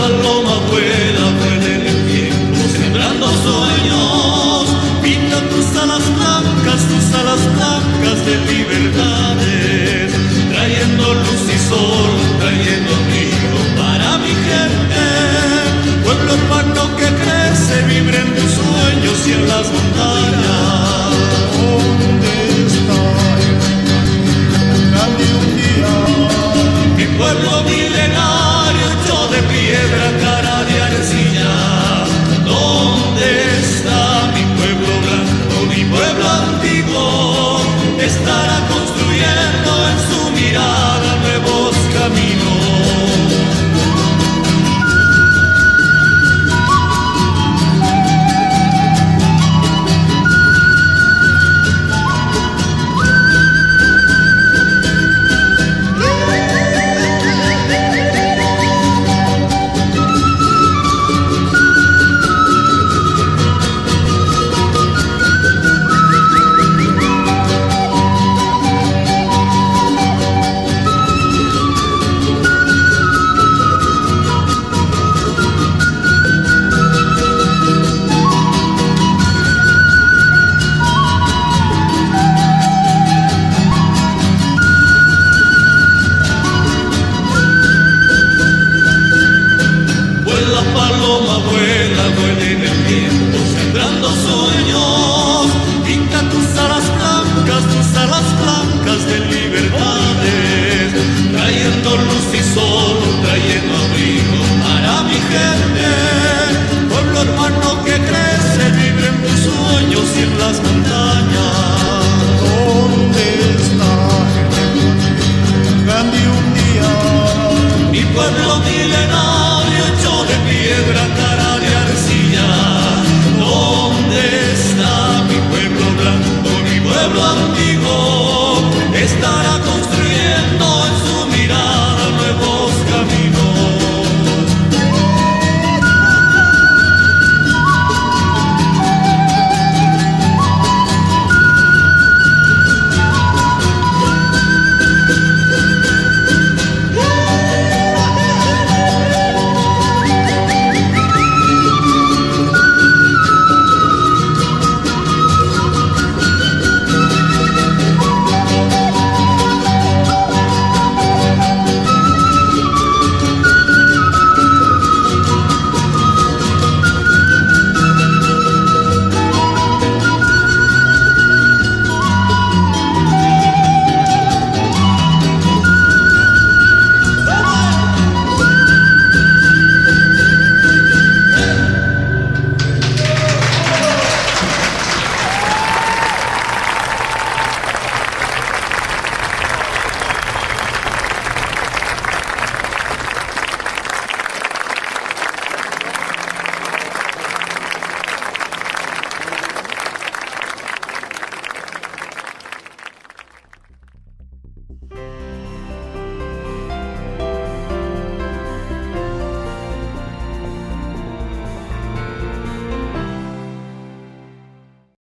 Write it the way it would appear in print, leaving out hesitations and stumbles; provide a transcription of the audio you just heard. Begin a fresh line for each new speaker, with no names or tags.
paloma vuela, vuela en el viento, sembrando sueños. Pinta tus alas blancas de libertades, trayendo luz y sol, trayendo abrigo para mi gente. Pueblo hermano que crece, vibre en tus sueños y en las montañas.
¿Dónde está el grande un día?
Mi pueblo milenario hecho de piedra, cara de arcilla. ¿Dónde está mi pueblo blanco, mi pueblo antiguo? Estará construyendo en su mirada nuevos caminos. Vuela, vuela en el viento, sembrando sueños. Pinta tus alas blancas de libertades, trayendo luz y sol, trayendo abrigo para mi gente. Pueblo hermano que crece, vive en tus sueños y en las montañas.
¿Dónde está el grande un día?
Mi pueblo milenario hecho de piedra,